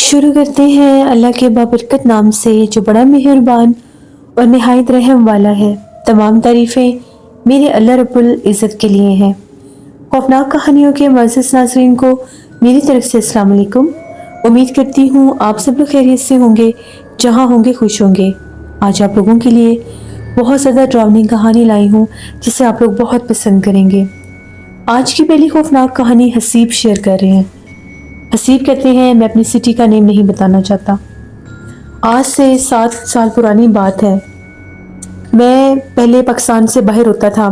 شروع کرتے ہیں اللہ کے بابرکت نام سے جو بڑا مہربان اور نہایت رحم والا ہے۔ تمام تعریفیں میرے اللہ رب العزت کے لیے ہیں۔ خوفناک کہانیوں کے معزز ناظرین کو میری طرف سے السلام علیکم۔ امید کرتی ہوں آپ سب لوگ خیریت سے ہوں گے، جہاں ہوں گے خوش ہوں گے۔ آج آپ لوگوں کے لیے بہت زیادہ ڈراؤنی کہانی لائی ہوں جسے آپ لوگ بہت پسند کریں گے۔ آج کی پہلی خوفناک کہانی حسیب شیئر کر رہے ہیں۔ حسیب کہتے ہیں میں اپنی سٹی کا نیم نہیں بتانا چاہتا۔ آج سے 7 سال پرانی بات ہے۔ میں پہلے پاکستان سے باہر ہوتا تھا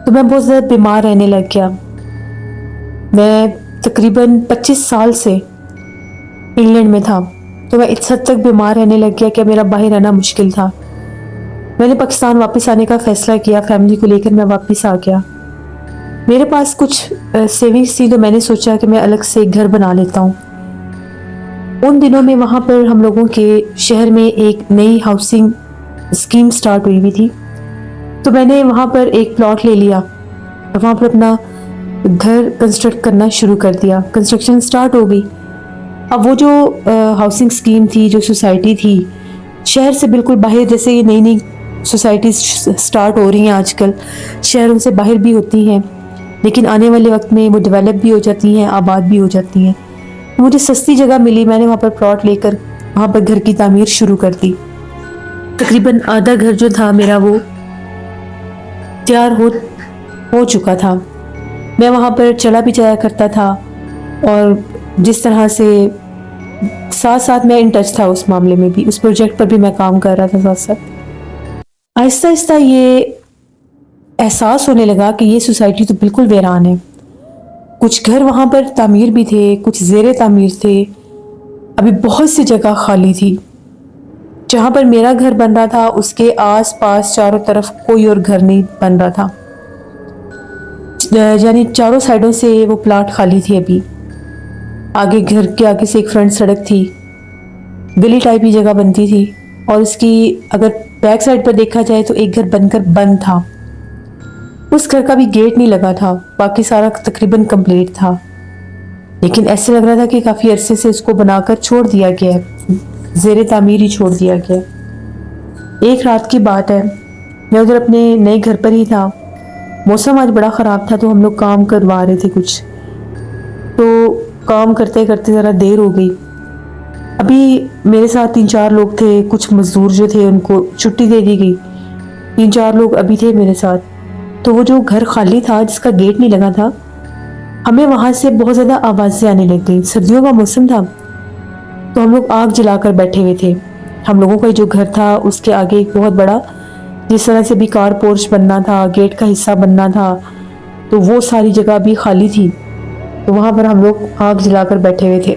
تو میں بہت زیادہ بیمار رہنے لگ گیا۔ میں تقریباً 25 سال سے انگلینڈ میں تھا تو میں اس حد تک بیمار رہنے لگ گیا کہ میرا باہر رہنا مشکل تھا۔ میں نے پاکستان واپس آنے کا فیصلہ کیا، فیملی کو لے کر میں واپس آ گیا۔ میرے پاس کچھ سیونگز تھی تو میں نے سوچا کہ میں الگ سے ایک گھر بنا لیتا ہوں۔ ان دنوں میں وہاں پر ہم لوگوں کے شہر میں ایک نئی ہاؤسنگ اسکیم سٹارٹ ہوئی تھی، تو میں نے وہاں پر ایک پلاٹ لے لیا، وہاں پر اپنا گھر کنسٹرکٹ کرنا شروع کر دیا۔ کنسٹرکشن سٹارٹ ہو گئی۔ اب وہ جو ہاؤسنگ اسکیم تھی، جو سوسائٹی تھی شہر سے بالکل باہر، جیسے یہ نئی نئی سوسائٹیز سٹارٹ ہو رہی ہیں آج کل، شہروں سے باہر بھی ہوتی ہیں لیکن آنے والے وقت میں وہ ڈیولپ بھی ہو جاتی ہیں، آباد بھی ہو جاتی ہیں۔ مجھے سستی جگہ ملی، میں نے وہاں پر پلاٹ لے کر وہاں پر گھر کی تعمیر شروع کر دی۔ تقریباً آدھا گھر جو تھا میرا وہ تیار ہو چکا تھا۔ میں وہاں پر چلا بھی جایا کرتا تھا اور جس طرح سے ساتھ ساتھ میں ان ٹچ تھا اس معاملے میں بھی، اس پروجیکٹ پر بھی میں کام کر رہا تھا ساتھ ساتھ۔ آہستہ آہستہ یہ احساس ہونے لگا کہ یہ سوسائٹی تو بالکل ویران ہے۔ کچھ گھر وہاں پر تعمیر بھی تھے، کچھ زیر تعمیر تھے، ابھی بہت سی جگہ خالی تھی۔ جہاں پر میرا گھر بن رہا تھا اس کے آس پاس چاروں طرف کوئی اور گھر نہیں بن رہا تھا، یعنی چاروں سائڈوں سے وہ پلاٹ خالی تھی۔ ابھی آگے گھر کے آگے سے ایک فرنٹ سڑک تھی، گلی ٹائپ کی جگہ بنتی تھی، اور اس کی اگر بیک سائڈ پر دیکھا جائے تو ایک گھر بن کر بند تھا۔ اس گھر کا بھی گیٹ نہیں لگا تھا، باقی سارا تقریباً کمپلیٹ تھا، لیکن ایسے لگ رہا تھا کہ کافی عرصے سے اس کو بنا کر چھوڑ دیا گیا ہے، زیر تعمیر ہی چھوڑ دیا گیا۔ ایک رات کی بات ہے، میں ادھر اپنے نئے گھر پر ہی تھا، موسم آج بڑا خراب تھا تو ہم لوگ کام کروا رہے تھے کچھ، تو کام کرتے کرتے ذرا دیر ہو گئی۔ ابھی میرے ساتھ 3-4 لوگ تھے، کچھ مزدور جو تھے ان کو چھٹی دے دی گئی، 3-4 لوگ ابھی تھے میرے ساتھ۔ تو وہ جو گھر خالی تھا جس کا گیٹ نہیں لگا تھا، ہمیں وہاں سے بہت زیادہ آوازیں آنے لگ گئی۔ سردیوں کا موسم تھا تو ہم لوگ آگ جلا کر بیٹھے ہوئے تھے۔ ہم لوگوں کا جو گھر تھا اس کے آگے ایک بہت بڑا، جس طرح سے بھی کار پورچ بننا تھا، گیٹ کا حصہ بننا تھا، تو وہ ساری جگہ بھی خالی تھی، تو وہاں پر ہم لوگ آگ جلا کر بیٹھے ہوئے تھے۔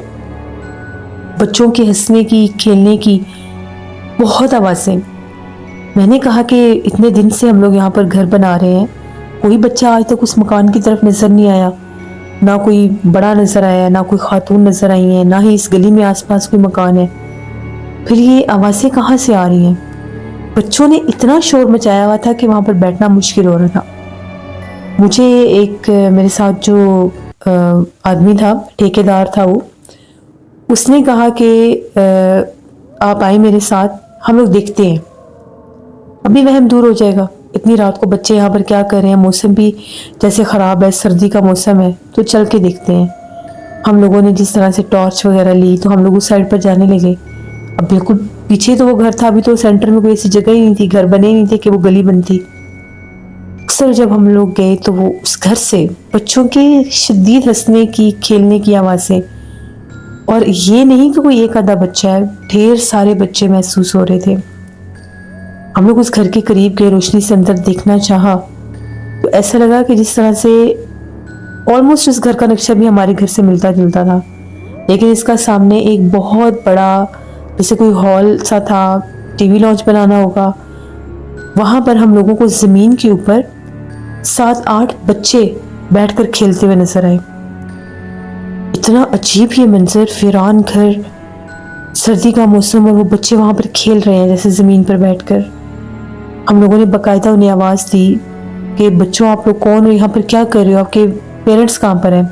بچوں کے ہنسنے کی، کھیلنے کی بہت آوازیں۔ میں نے کہا کہ اتنے دن سے ہم لوگ یہاں پر گھر بنا رہے ہیں، کوئی بچہ آج تک اس مکان کی طرف نظر نہیں آیا، نہ کوئی بڑا نظر آیا، نہ کوئی خاتون نظر آئی ہیں، نہ ہی اس گلی میں آس پاس کوئی مکان ہے، پھر یہ آوازیں کہاں سے آ رہی ہیں؟ بچوں نے اتنا شور مچایا ہوا تھا کہ وہاں پر بیٹھنا مشکل ہو رہا تھا۔ مجھے ایک میرے ساتھ جو آدمی تھا، ٹھیکیدار تھا، اس نے کہا کہ آپ آئیں میرے ساتھ، ہم لوگ دیکھتے ہیں، ابھی وہم دور ہو جائے گا، اتنی رات کو بچے یہاں پر کیا کر رہے ہیں، موسم بھی جیسے خراب ہے، سردی کا موسم ہے، تو چل کے دیکھتے ہیں۔ ہم لوگوں نے جس طرح سے ٹارچ وغیرہ لی تو ہم لوگ اس سائڈ پر جانے لگے۔ اب بالکل پیچھے تو وہ گھر تھا، ابھی تو سینٹر میں کوئی ایسی جگہ ہی نہیں تھی، گھر بنے ہی نہیں تھے کہ وہ گلی بنتی۔ اکثر جب ہم لوگ گئے تو وہ اس گھر سے بچوں کے شدید ہنسنے کی، کھیلنے کی آوازیں، اور یہ نہیں کہ کوئی ایک آدھا بچہ ہے، ڈھیر سارے بچے محسوس ہو رہے تھے۔ ہم لوگ اس گھر کے قریب گئے، روشنی سے اندر دیکھنا چاہا تو ایسا لگا کہ جس طرح سے آلموسٹ اس گھر کا نقشہ بھی ہمارے گھر سے ملتا جلتا تھا، لیکن اس کا سامنے ایک بہت بڑا، جیسے کوئی ہال سا تھا، ٹی وی لانچ بنانا ہوگا، وہاں پر ہم لوگوں کو زمین کے اوپر 7-8 بچے بیٹھ کر کھیلتے ہوئے نظر آئے۔ اتنا عجیب یہ منظر، ویران گھر، سردی کا موسم، اور وہ بچے وہاں پر کھیل رہے ہیں جیسے زمین پر بیٹھ کر۔ ہم لوگوں نے باقاعدہ انہیں آواز دی کہ بچوں آپ لوگ کون ہو، یہاں پر کیا کر رہے ہو، آپ کے پیرنٹس کہاں پر ہیں؟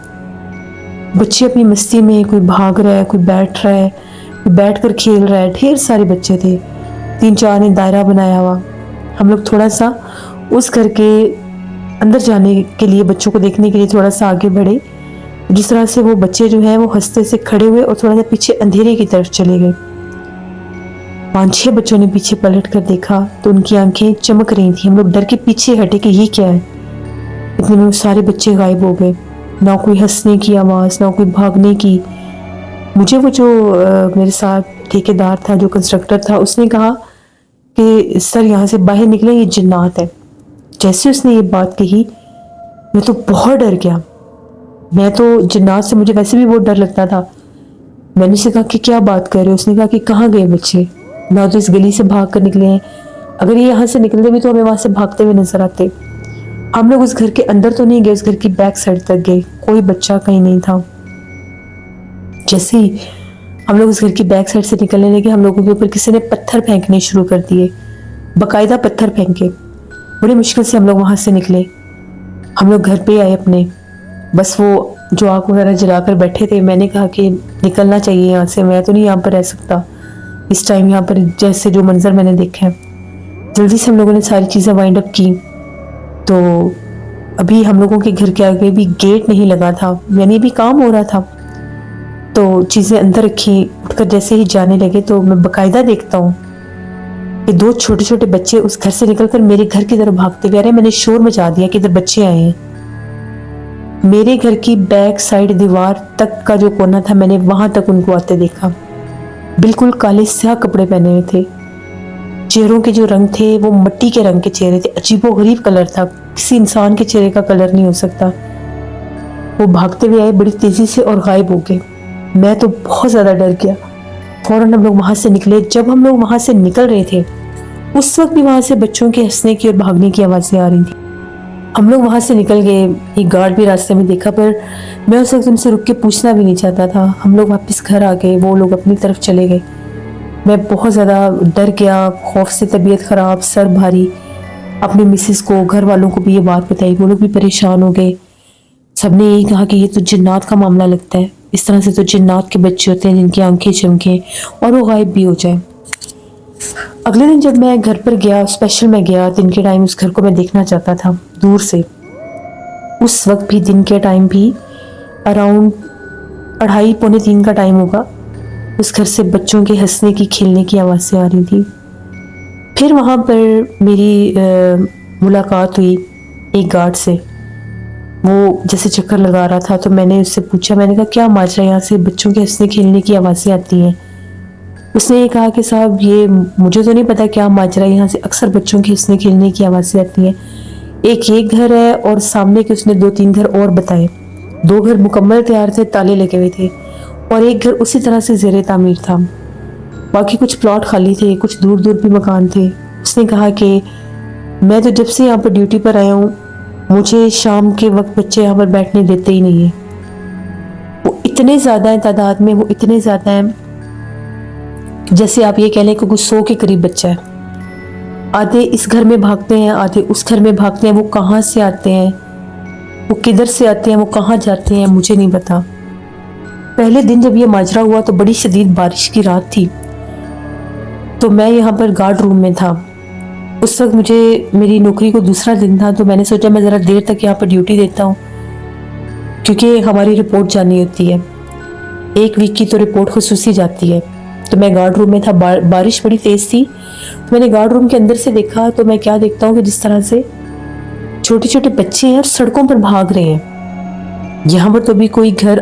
بچے اپنی مستی میں، کوئی بھاگ رہا ہے، کوئی بیٹھ رہا ہے، کوئی بیٹھ کر کھیل رہا ہے. ڈھیر سارے بچے تھے، 3-4 نے دائرہ بنایا ہوا. ہم لوگ تھوڑا سا اس گھر کے اندر جانے کے لیے، بچوں کو دیکھنے کے لیے تھوڑا سا آگے بڑھے. جس طرح سے وہ بچے جو ہیں وہ ہنستے سے کھڑے ہوئے اور تھوڑا سا پیچھے اندھیرے کی طرف چلے گئے. 5-6 بچوں نے پیچھے پلٹ کر دیکھا تو ان کی آنکھیں چمک رہی تھیں. ہم لوگ ڈر کے پیچھے ہٹے کہ یہ کیا ہے. اتنے میں سارے بچے غائب ہو گئے. نہ کوئی ہنسنے کی آواز، نہ کوئی بھاگنے کی. مجھے وہ جو میرے ساتھ ٹھیکیدار تھا، جو کنسٹرکٹر تھا، اس نے کہا کہ سر یہاں سے باہر نکلیں، یہ جنات ہے. جیسے اس نے یہ بات کہی میں تو بہت ڈر گیا. میں تو جنات سے مجھے ویسے بھی بہت ڈر لگتا تھا. میں نے اسے کہا کہ کیا بات کر رہے ہو؟ اس نے کہا کہ کہاں گئے بچے؟ نہ تو اس گلی سے بھاگ کر نکلے ہیں، اگر یہ یہاں سے نکلتے بھی تو ہمیں وہاں سے بھاگتے ہوئے نظر آتے. ہم لوگ اس گھر کے اندر تو نہیں گئے، اس گھر کی بیک سائڈ تک گئے. کوئی بچہ کہیں نہیں تھا. جیسے ہی ہم لوگ اس گھر کی بیک سائڈ سے نکلنے لگے، ہم لوگوں کے اوپر کسی نے پتھر پھینکنے شروع کر دیے، باقاعدہ پتھر پھینکے. بڑی مشکل سے ہم لوگ وہاں سے نکلے. ہم لوگ گھر پہ آئے اپنے. بس وہ جو آگ وغیرہ جلا کر بیٹھے تھے، میں نے کہا کہ نکلنا چاہیے یہاں سے، میں تو نہیں یہاں پر رہ سکتا اس ٹائم یہاں پر، جیسے جو منظر میں نے دیکھا ہے. جلدی سے ہم لوگوں نے ساری چیزیں وائنڈ اپ کی. تو ابھی ہم لوگوں کے گھر کے آگے بھی گیٹ نہیں لگا تھا، یعنی ابھی کام ہو رہا تھا. تو چیزیں اندر رکھی. اٹھ کر جیسے ہی جانے لگے تو میں باقاعدہ دیکھتا ہوں کہ 2 چھوٹے چھوٹے بچے اس گھر سے نکل کر میرے گھر کی طرف بھاگتے ہوئے آ رہے ہیں. میں نے شور مچا دیا کہ ادھر بچے آئے ہیں. میرے گھر کی بیک سائڈ دیوار تک کا جو کونا تھا، میں نے وہاں تک ان کو آتے دیکھا. بالکل کالے سیاہ کپڑے پہنے ہوئے تھے. چہروں کے جو رنگ تھے وہ مٹی کے رنگ کے چہرے تھے. عجیب و غریب کلر تھا، کسی انسان کے چہرے کا کلر نہیں ہو سکتا. وہ بھاگتے ہوئے آئے بڑی تیزی سے اور غائب ہو گئے. میں تو بہت زیادہ ڈر گیا. فوراً ہم لوگ وہاں سے نکلے. جب ہم لوگ وہاں سے نکل رہے تھے اس وقت بھی وہاں سے بچوں کے ہنسنے کی اور بھاگنے کی آوازیں آ رہی تھیں. ہم لوگ وہاں سے نکل گئے. ایک گارڈ بھی راستے میں دیکھا، پر میں اس وقت ان سے رک کے پوچھنا بھی نہیں چاہتا تھا. ہم لوگ واپس گھر آ گئے، وہ لوگ اپنی طرف چلے گئے. میں بہت زیادہ ڈر گیا، خوف سے طبیعت خراب، سر بھاری. اپنے مسز کو، گھر والوں کو بھی یہ بات بتائی. وہ لوگ بھی پریشان ہو گئے. سب نے یہی کہا کہ یہ تو جنات کا معاملہ لگتا ہے. اس طرح سے تو جنات کے بچے ہوتے ہیں جن کی آنکھیں چمکیں اور وہ غائب بھی ہو جائیں. اگلے دن جب میں گھر پر گیا، اسپیشل میں گیا دن کے ٹائم، اس گھر کو میں دیکھنا چاہتا تھا دور سے. اس وقت بھی دن کے ٹائم بھی اراؤنڈ 2:30-3 کا ٹائم ہوگا. اس گھر سے بچوں کے ہنسنے کی، کھیلنے کی آوازیں آ رہی تھی. پھر وہاں پر میری ملاقات ہوئی ایک گارڈ سے. وہ جیسے چکر لگا رہا تھا تو میں نے اس سے پوچھا، میں نے کہا کیا ماجرا، یہاں سے بچوں کے ہنسنے کھیلنے کی آوازیں آتی ہیں؟ اس نے یہ کہا کہ صاحب یہ مجھے تو نہیں پتا کیا ماجرا، یہاں سے اکثر بچوں کے ہنسنے کھیلنے کی آوازیں آتی ہیں. ایک یہ گھر ہے اور سامنے کے اس نے 2-3 گھر اور بتائے. 2 گھر مکمل تیار تھے، تالے لگے ہوئے تھے، اور ایک گھر اسی طرح سے زیر تعمیر تھا. باقی کچھ پلاٹ خالی تھے، کچھ دور دور بھی مکان تھے. اس نے کہا کہ میں تو جب سے یہاں پر ڈیوٹی پر آیا ہوں، مجھے شام کے وقت بچے یہاں پر بیٹھنے دیتے ہی نہیں ہیں. وہ اتنے زیادہ ہیں تعداد میں، وہ اتنے زیادہ ہیں جیسے آپ یہ کہہ لیں کہ کچھ 100 کے قریب بچہ ہے. آدھے اس گھر میں بھاگتے ہیں، آدھے اس گھر میں بھاگتے ہیں. وہ کہاں سے آتے ہیں، وہ کدھر سے آتے ہیں، وہ کہاں جاتے ہیں، مجھے نہیں پتا. پہلے دن جب یہ ماجرا ہوا تو بڑی شدید بارش کی رات تھی. تو میں یہاں پر گارڈ روم میں تھا. اس وقت مجھے میری نوکری کو دوسرا دن تھا، تو میں نے سوچا میں ذرا دیر تک یہاں پر ڈیوٹی دیتا ہوں، کیونکہ ہماری رپورٹ جانی ہوتی ہے. 1 ویک کی تو رپورٹ خصوصی جاتی ہے. تو میں گارڈ روم میں تھا. بارش بڑی تیز تھی. میں نے گارڈ روم کے اندر سے دیکھا تو میں کیا دیکھتا ہوں کہ جس طرح سے چھوٹے چھوٹے بچے ہیں اور سڑکوں پر بھاگ رہے ہیں. یہاں پر تو بھی کوئی گھر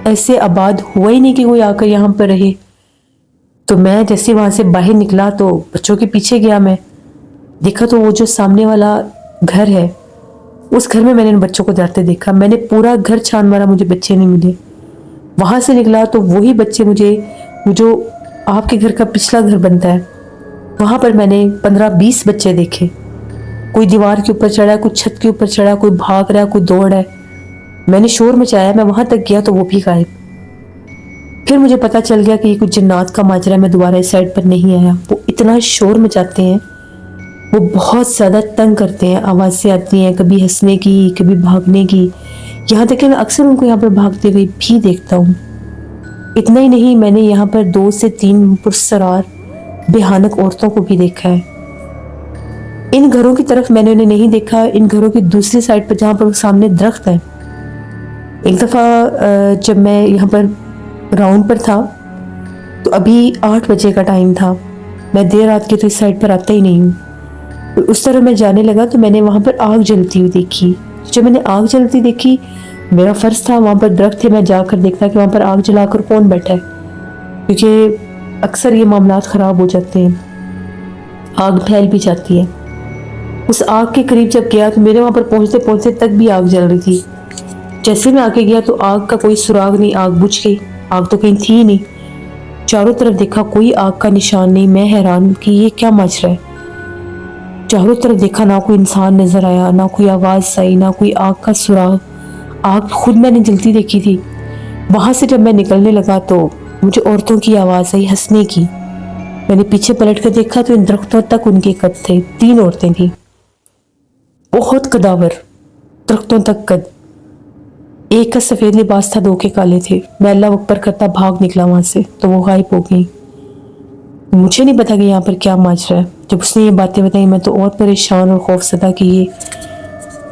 ایسے آباد ہوا ہی نہیں کہ کوئی آ کر یہاں پر رہے. تو میں جیسے وہاں سے باہر نکلا تو بچوں کے پیچھے گیا. میں دیکھا تو وہ جو سامنے والا گھر ہے، اس گھر میں نے ان بچوں کو جاتے دیکھا. میں نے پورا گھر چھان مارا، مجھے بچے نہیں ملے. وہاں سے نکلا تو وہی بچے مجھے، جو آپ کے گھر کا پچھلا گھر بنتا ہے، وہاں پر میں نے 15-20 بچے دیکھے. کوئی دیوار کے اوپر چڑھا، کوئی چھت کے اوپر چڑھا، کوئی بھاگ رہا ہے، کوئی دوڑ ہے. میں نے شور مچایا، میں وہاں تک گیا تو وہ بھی غائب. پھر مجھے پتا چل گیا کہ یہ کچھ جنات کا ماجرا ہے. میں دوبارہ اس سائڈ پر نہیں آیا. وہ اتنا شور مچاتے ہیں، وہ بہت زیادہ تنگ کرتے ہیں. آوازیں آتی ہیں کبھی ہنسنے کی، کبھی بھاگنے کی. یہاں تک کہ میں اکثر ان کو یہاں پر بھاگتے ہوئے بھی دیکھتا ہوں۔ اتنا ہی نہیں، میں نے یہاں پر 2 سے 3 پرسرار بھیانک عورتوں کو بھی دیکھا ہے۔ ان گھروں کی طرف میں نے انہیں نہیں دیکھا، ان گھروں کی دوسری سائڈ پر جہاں پر سامنے درخت ہے۔ ایک دفعہ جب میں یہاں پر راؤنڈ پر تھا تو ابھی 8 بجے کا ٹائم تھا، میں دیر رات کے تو اس سائڈ پر آتا ہی نہیں ہوں، تو اس طرح میں جانے لگا تو میں نے وہاں پر آگ جلتی ہوئی دیکھی۔ جب میں نے آگ جلتی دیکھی، میرا فرض تھا وہاں پر درخت تھے، میں جا کر دیکھتا کہ وہاں پر آگ جلا کر کون بیٹھا ہے، کیونکہ اکثر یہ معاملات خراب ہو جاتے ہیں، آگ پھیل بھی جاتی ہے۔ اس آگ کے قریب جب گیا تو میرے وہاں پر پہنچتے پہنچتے تک بھی آگ جل رہی تھی۔ جیسے میں آگے گیا تو آگ کا کوئی سراغ نہیں، آگ بجھ گئی، آگ تو کہیں تھی ہی نہیں۔ چاروں طرف دیکھا، کوئی آگ کا نشان نہیں۔ میں حیران کہ یہ کیا ماجرا ہے۔ چاروں طرف دیکھا، نہ کوئی انسان نظر آیا، نہ کوئی آواز آئی، نہ کوئی آگ کا سراغ۔ آگ خود میں نے جلتی دیکھی تھی۔ وہاں سے جب میں نکلنے لگا تو مجھے عورتوں کی آواز آئی ہنسنے کی۔ میں نے پیچھے پلٹ کر دیکھا تو ان درختوں تک ان کے قد تھے، 3 عورتیں تھیں، بہت قداور، درختوں تک قد۔ ایک کا سفید لباس تھا، 2 کے کالے تھے۔ میں اللہ اکبر کرتا بھاگ نکلا وہاں سے تو وہ غائب ہو گئی۔ مجھے نہیں پتا کہ یہاں پر کیا ماجرا ہے۔ جب اس نے یہ باتیں بتائی میں تو اور پریشان اور خوف زدہ کہ یہ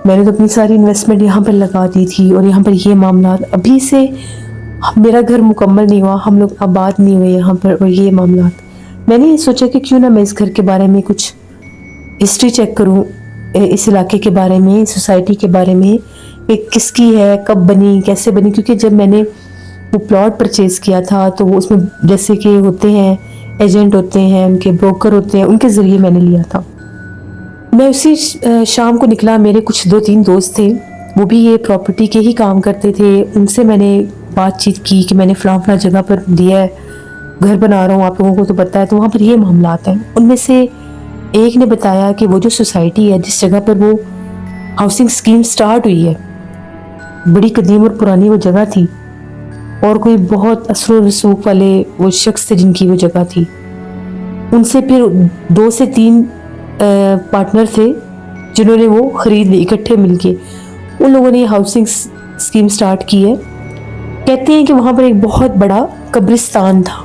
میں نے تو اپنی ساری انویسٹمنٹ یہاں پر لگا دی تھی اور یہاں پر یہ معاملات، ابھی سے میرا گھر مکمل نہیں ہوا، ہم لوگ آباد نہیں ہوئے یہاں پر، اور یہ معاملات۔ میں نے یہ سوچا کہ کیوں نہ میں اس گھر کے بارے میں کچھ ہسٹری چیک کروں، اس علاقے کے بارے میں، سوسائٹی کے بارے میں، کہ کس کی ہے، کب بنی، کیسے بنی۔ کیونکہ جب میں نے وہ پلاٹ پرچیز کیا تھا تو وہ اس میں جیسے کہ ہوتے ہیں ایجنٹ ہوتے ہیں، ان کے بروکر ہوتے ہیں، ان کے ذریعے میں نے لیا تھا۔ میں اسی شام کو نکلا، میرے کچھ 2-3 دوست تھے، وہ بھی یہ پراپرٹی کے ہی کام کرتے تھے، ان سے میں نے بات چیت کی کہ میں نے فلاں جگہ پر دیا ہے، گھر بنا رہا ہوں، آپ لوگوں کو تو پتہ ہے، تو وہاں پر یہ معاملات ہیں۔ ان میں سے ایک نے بتایا کہ وہ جو سوسائٹی ہے جس جگہ پر وہ ہاؤسنگ سکیم سٹارٹ ہوئی ہے، بڑی قدیم اور پرانی وہ جگہ تھی، اور کوئی بہت اثر و رسوخ والے وہ شخص تھے جن کی وہ جگہ تھی۔ ان سے پھر 2 سے 3 پارٹنر تھے جنہوں نے وہ خرید لی اکٹھے مل کے۔ ان لوگوں نے یہ ہاؤسنگ سکیم سٹارٹ کی ہے۔ کہتے ہیں کہ وہاں پر ایک بہت بڑا قبرستان تھا،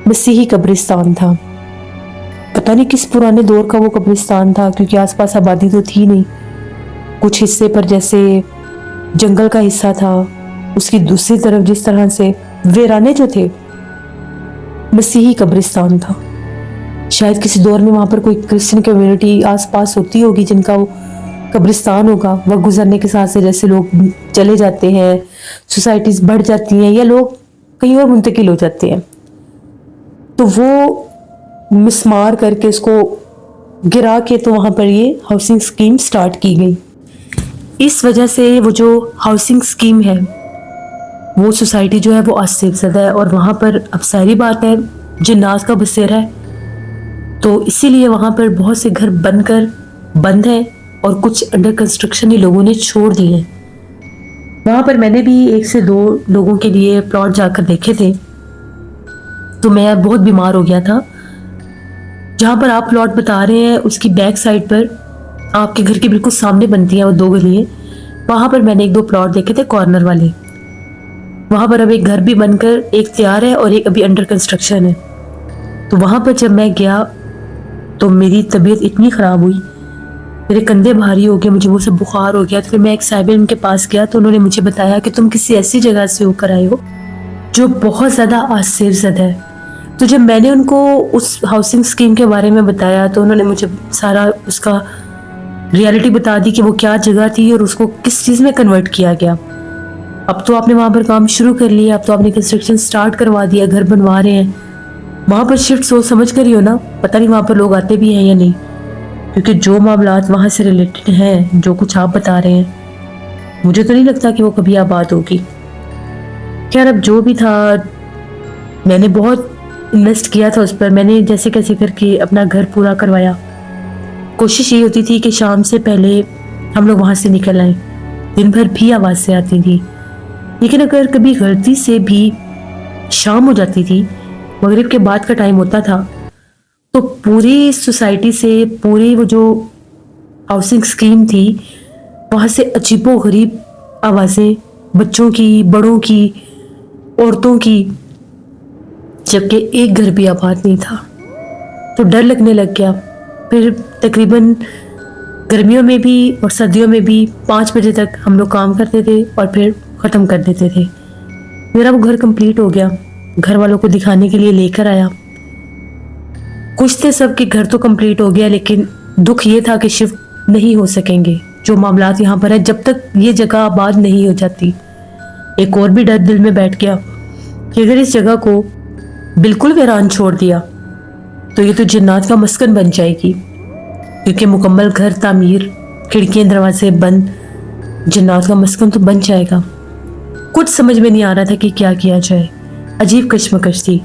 مسیحی قبرستان تھا، پتہ نہیں کس پرانے دور کا وہ قبرستان تھا، کیونکہ آس پاس آبادی تو تھی نہیں۔ کچھ حصے پر جیسے جنگل کا حصہ تھا، اس کی دوسری طرف جس طرح سے ویرانے جو تھے، مسیحی قبرستان تھا۔ شاید کسی دور میں وہاں پر کوئی کرسچن کمیونٹی آس پاس ہوتی ہوگی جن کا وہ قبرستان ہوگا۔ وقت گزرنے کے ساتھ سے جیسے لوگ چلے جاتے ہیں، سوسائٹیز بڑھ جاتی ہیں یا لوگ کہیں اور منتقل ہو جاتے ہیں، تو وہ مسمار کر کے اس کو گرا کے تو وہاں پر یہ ہاؤسنگ سکیم سٹارٹ کی گئی۔ اس وجہ سے وہ جو ہاؤسنگ سکیم ہے، وہ سوسائٹی جو ہے وہ آصف زدہ ہے، اور وہاں پر اب ساری بات ہے جنات کا بسیرا ہے، تو اسی لیے وہاں پر بہت سے گھر بن کر بند ہیں اور کچھ انڈر کنسٹرکشن ہی لوگوں نے چھوڑ دیے ہیں۔ وہاں پر میں نے بھی 1 سے 2 لوگوں کے لیے پلاٹ جا کر دیکھے تھے، تو میں بہت بیمار ہو گیا تھا۔ جہاں پر آپ پلاٹ بتا رہے ہیں اس کی بیک سائڈ پر آپ کے گھر کے بالکل سامنے بنتی ہیں وہ 2 گلیاں، وہاں پر میں نے 1-2 پلاٹ دیکھے تھے کارنر والے۔ وہاں پر اب ایک گھر بھی بن کر ایک تیار ہے اور ایک ابھی انڈر کنسٹرکشن ہے۔ تو وہاں پر جب میں گیا تو میری طبیعت اتنی خراب ہوئی، میرے کندھے بھاری ہو گئے، مجھے وہ سب بخار ہو گیا۔ تو پھر میں ایک صاحب علم کے پاس گیا تو انہوں نے مجھے بتایا کہ تم کسی ایسی جگہ سے ہو کر آئے ہو جو بہت زیادہ آصف زدہ ہے۔ تو جب میں نے ان کو اس ہاؤسنگ سکیم کے بارے میں بتایا تو انہوں نے مجھے سارا اس کا ریالٹی بتا دی کہ وہ کیا جگہ تھی اور اس کو کس چیز میں کنورٹ کیا گیا۔ اب تو آپ نے وہاں پر کام شروع کر لیا، اب تو آپ نے کنسٹرکشن سٹارٹ کروا دیا، گھر بنوا رہے ہیں۔ وہاں پر شفٹ سوچ سمجھ کر ہی ہو نا، پتہ نہیں وہاں پر لوگ آتے بھی ہیں یا نہیں، کیونکہ جو معاملات وہاں سے ریلیٹڈ ہیں، جو کچھ آپ بتا رہے ہیں، مجھے تو نہیں لگتا کہ وہ کبھی آباد ہوگی۔ خیر اب جو بھی تھا، میں نے بہت انویسٹ کیا تھا اس پر، میں نے جیسے کیسے کر کے اپنا گھر پورا کروایا۔ کوشش یہ ہوتی تھی کہ شام سے پہلے ہم لوگ وہاں سے نکل آئیں، دن بھر بھی آوازیں آتی تھی، لیکن اگر کبھی غلطی سے بھی شام ہو جاتی تھی، مغرب کے بعد کا ٹائم ہوتا تھا، تو پوری سوسائٹی سے، پوری وہ جو ہاؤسنگ سکیم تھی، وہاں سے عجیب و غریب آوازیں، بچوں کی، بڑوں کی، عورتوں کی، جبکہ ایک گھر بھی آباد نہیں تھا۔ تو ڈر لگنے لگ گیا۔ پھر تقریباً گرمیوں میں بھی اور سردیوں میں بھی 5 بجے تک ہم لوگ کام کرتے تھے اور پھر ختم کر دیتے تھے۔ میرا وہ گھر کمپلیٹ ہو گیا، گھر والوں کو دکھانے کے لیے لے کر آیا۔ کچھ تھے سب کہ گھر تو کمپلیٹ ہو گیا، لیکن دکھ یہ تھا کہ شفٹ نہیں ہو سکیں گے۔ جو معاملات یہاں پر ہیں، جب تک یہ جگہ آباد نہیں ہو جاتی۔ ایک اور بھی ڈر دل میں بیٹھ گیا کہ اگر اس جگہ کو بالکل ویران چھوڑ دیا تو یہ تو جنات کا مسکن بن جائے گی، کیونکہ مکمل گھر تعمیر، کھڑکیاں دروازے بند، جنات کا مسکن تو بن جائے گا۔ کچھ سمجھ میں نہیں آ رہا تھا کہ کیا کیا جائے، عجیب کشمکش تھی۔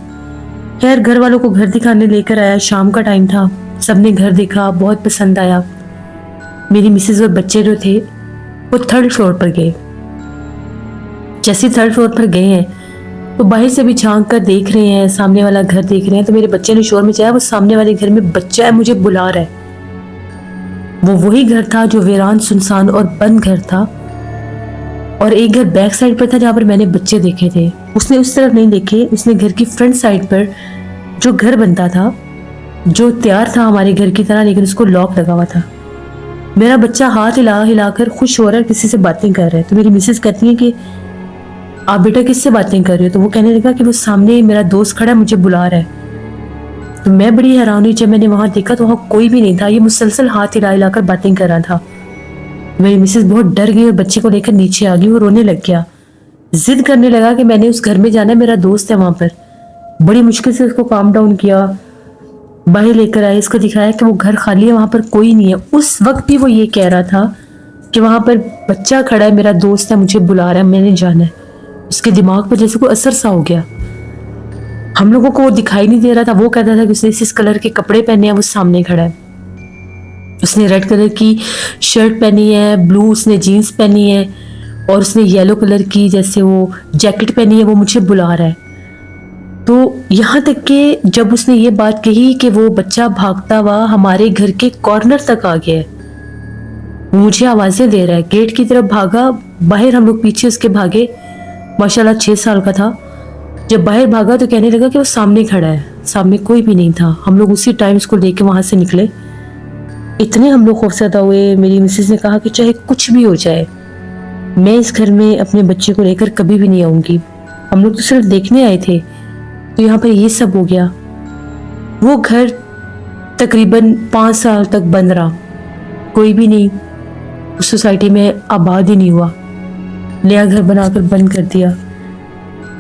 خیر گھر والوں کو گھر دکھانے لے کر آیا، شام کا ٹائم تھا، سب نے گھر دیکھا، بہت پسند آیا۔ میری مسز اور بچے جو تھے وہ 3rd فلور پر گئے۔ جیسے 3rd فلور پر گئے ہیں تو باہر سے بھی جھانک کر دیکھ رہے ہیں، سامنے والا گھر دیکھ رہے ہیں، تو میرے بچے نے شور مچایا، وہ سامنے والے گھر میں بچہ ہے، مجھے بلا رہا ہے۔ وہ وہی گھر تھا جو ویران، سنسان اور بند گھر تھا، اور ایک گھر بیک سائڈ پر تھا جہاں پر میں نے بچے دیکھے تھے۔ اس نے اس طرف نہیں دیکھے، اس نے گھر کی فرنٹ سائڈ پر جو گھر بنتا تھا، جو تیار تھا ہمارے گھر کی طرح، لیکن اس کو لاک لگا ہوا تھا۔ میرا بچہ ہاتھ ہلا ہلا کر خوش ہو رہا ہے، کسی سے باتیں کر رہا ہے۔ تو میری مسز کہتی ہیں کہ آپ بیٹا کس سے باتیں کر رہے ہو؟ تو وہ کہنے لگا کہ وہ سامنے میرا دوست کھڑا ہے، مجھے بلا رہا ہے۔ تو میں بڑی حیران ہوئی، جب میں نے وہاں دیکھا تو وہاں کوئی بھی نہیں تھا، یہ مسلسل ہاتھ ہلا ہلا کر باتیں کر رہا تھا۔ میری مسز بہت ڈر گئی اور بچے کو لے کر نیچے آ گئی، وہ رونے لگ گیا، ضد کرنے لگا کہ میں نے اس گھر میں جانا ہے، میرا دوست ہے وہاں پر۔ بڑی مشکل سے اس کو کام ڈاؤن کیا، باہر لے کر آئے، اس کو دکھایا کہ وہ گھر خالی ہے، وہاں پر کوئی نہیں ہے۔ اس وقت بھی وہ یہ کہہ رہا تھا کہ وہاں پر بچہ کھڑا ہے، میرا دوست ہے، مجھے بلا رہا ہے، میں نے جانا ہے۔ اس کے دماغ پر جیسے کوئی اثر سا ہو گیا۔ ہم لوگوں کو وہ دکھائی نہیں دے رہا تھا، وہ کہتا تھا کہ اس نے اس کلر کے کپڑے پہنے ہیں، وہ سامنے کھڑا ہے۔ اس نے ریڈ کلر کی شرٹ پہنی ہے، بلو اس نے جینز پہنی ہے، اور اس نے یلو کلر کی جیسے وہ جیکٹ پہنی ہے، وہ مجھے بلا رہا ہے۔ تو یہاں تک کہ جب اس نے یہ بات کہی کہ وہ بچہ بھاگتا ہوا ہمارے گھر کے کارنر تک آ گیا ہے، مجھے آوازیں دے رہا ہے، گیٹ کی طرف بھاگا، باہر ہم لوگ پیچھے اس کے بھاگے، ماشاءاللہ 6 سال کا تھا۔ جب باہر بھاگا تو کہنے لگا کہ وہ سامنے کھڑا ہے، سامنے کوئی بھی نہیں تھا۔ ہم لوگ اسی ٹائم اس کو لے کے وہاں سے نکلے، اتنے ہم لوگ خوفزدہ ہوئے۔ میری مسز نے کہا کہ چاہے کچھ بھی ہو جائے، میں اس گھر میں اپنے بچے کو لے کر کبھی بھی نہیں آؤں گی، ہم لوگ تو صرف دیکھنے آئے تھے۔ تو یہاں پر یہ سب ہو گیا۔ وہ گھر تقریباً 5 سال تک بند رہا، کوئی بھی نہیں اس سوسائٹی میں آباد ہی نہیں ہوا، نیا گھر بنا کر بند کر دیا۔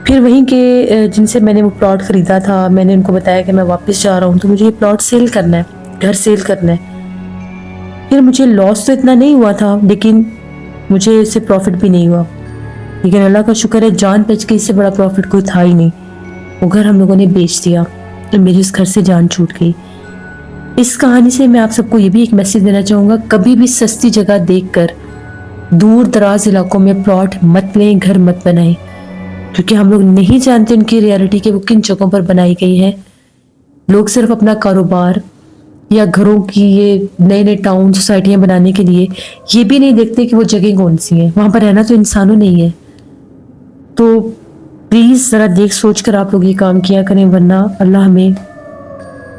پھر وہیں کے جن سے میں نے وہ پلاٹ خریدا تھا، میں نے ان کو بتایا کہ میں واپس جا رہا ہوں، تو مجھے یہ پلاٹ سیل کرنا ہے، گھر سیل کرنا ہے۔ پھر مجھے لاس تو اتنا نہیں ہوا تھا، لیکن مجھے اس سے پروفٹ بھی نہیں ہوا، لیکن اللہ کا شکر ہے جان بچ کے، اس سے بڑا پروفٹ کوئی تھا ہی نہیں۔ وہ گھر ہم لوگوں نے بیچ دیا اور میری اس گھر سے جان چھوٹ گئی۔ اس کہانی سے میں آپ سب کو یہ بھی ایک میسج دینا چاہوں گا، کبھی بھی سستی جگہ دیکھ کر دور دراز علاقوں میں پلاٹ مت لیں، گھر مت بنائیں، کیونکہ ہم لوگ نہیں جانتے ان کی ریالٹی کہ وہ کن جگہوں پر بنائی گئی ہے۔ لوگ صرف اپنا کاروبار یا گھروں کی یہ نئے نئے ٹاؤن سوسائٹیاں بنانے کے لیے یہ بھی نہیں دیکھتے کہ وہ جگہ کون سی ہیں، وہاں پر رہنا تو انسانوں نہیں ہے۔ تو پلیز ذرا دیکھ سوچ کر آپ لوگ یہ کام کیا کریں، ورنہ اللہ ہمیں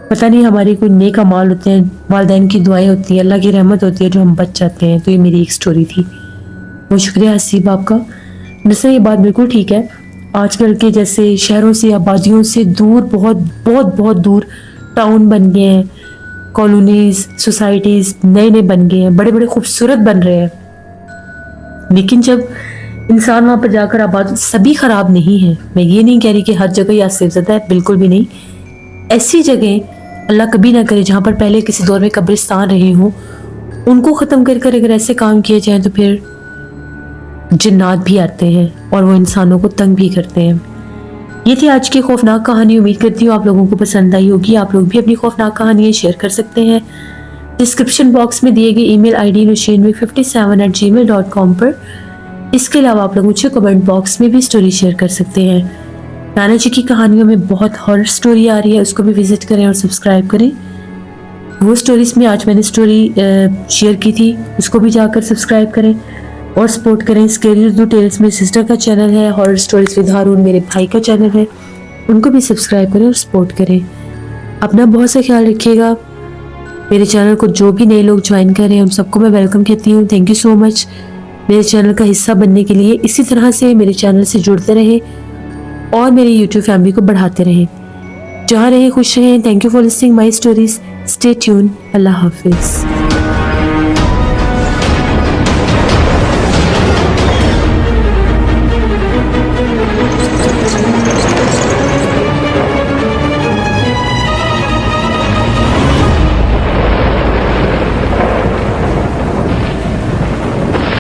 پتہ نہیں، ہماری کوئی نیک اعمال ہوتے ہیں، والدین کی دعائیں ہوتی ہیں، اللہ کی رحمت ہوتی ہے جو ہم بچ جاتے ہیں۔ تو یہ میری ایک سٹوری تھی۔ بہت شکریہ حسیب آپ کا۔ ویسے یہ بات بالکل ٹھیک ہے، آج کل کے جیسے شہروں سے، آبادیوں سے دور، بہت بہت بہت دور ٹاؤن بن گئے ہیں، کالونیز، سوسائٹیز نئے نئے بن گئے ہیں، بڑے بڑے خوبصورت بن رہے ہیں، لیکن جب انسان وہاں پر جا کر آباد، سبھی خراب نہیں ہیں، میں یہ نہیں کہہ رہی کہ ہر جگہ یہ آصف زدہ ہے، بالکل بھی نہیں۔ ایسی جگہیں اللہ کبھی نہ کرے جہاں پر پہلے کسی دور میں قبرستان رہے ہوں، ان کو ختم کر کر اگر ایسے کام کیے جائیں تو پھر جنات بھی آتے ہیں اور وہ انسانوں کو تنگ بھی کرتے ہیں۔ یہ تھی آج کی خوفناک کہانی، امید کرتی ہوں آپ لوگوں کو پسند آئی ہوگی۔ آپ لوگ بھی اپنی خوفناک کہانیاں شیئر کر سکتے ہیں ڈسکرپشن باکس میں دیے گئے ای میل آئی ڈی nushainvik57@gmail.com پر۔ اس کے علاوہ آپ لوگ مجھے کمنٹ باکس میں بھی سٹوری شیئر کر سکتے ہیں۔ نانا جی کی کہانیوں میں بہت ہارر سٹوری آ رہی ہے، اس کو بھی وزٹ کریں اور سبسکرائب کریں۔ وہ سٹوریز میں آج میں نے سٹوری شیئر کی تھی، اس کو بھی جا کر سبسکرائب کریں اور سپورٹ کریں۔ اسکیری اردو ٹیلز میری سسٹر کا چینل ہے، ہارر سٹوریز ود ہارون میرے بھائی کا چینل ہے، ان کو بھی سبسکرائب کریں اور سپورٹ کریں۔ اپنا بہت سا خیال رکھیے گا۔ میرے چینل کو جو بھی نئے لوگ جوائن کر رہے ہیں ان سب کو میں ویلکم کہتی ہوں۔ تھینک یو سو مچ میرے چینل کا حصہ بننے کے لیے۔ اسی طرح سے میرے چینل سے جڑتے رہیں اور میری یوٹیوب فیملی کو بڑھاتے رہیں۔ جہاں رہیں خوش رہیں۔ Thank you for listening my stories. Stay tune. اللہ حافظ۔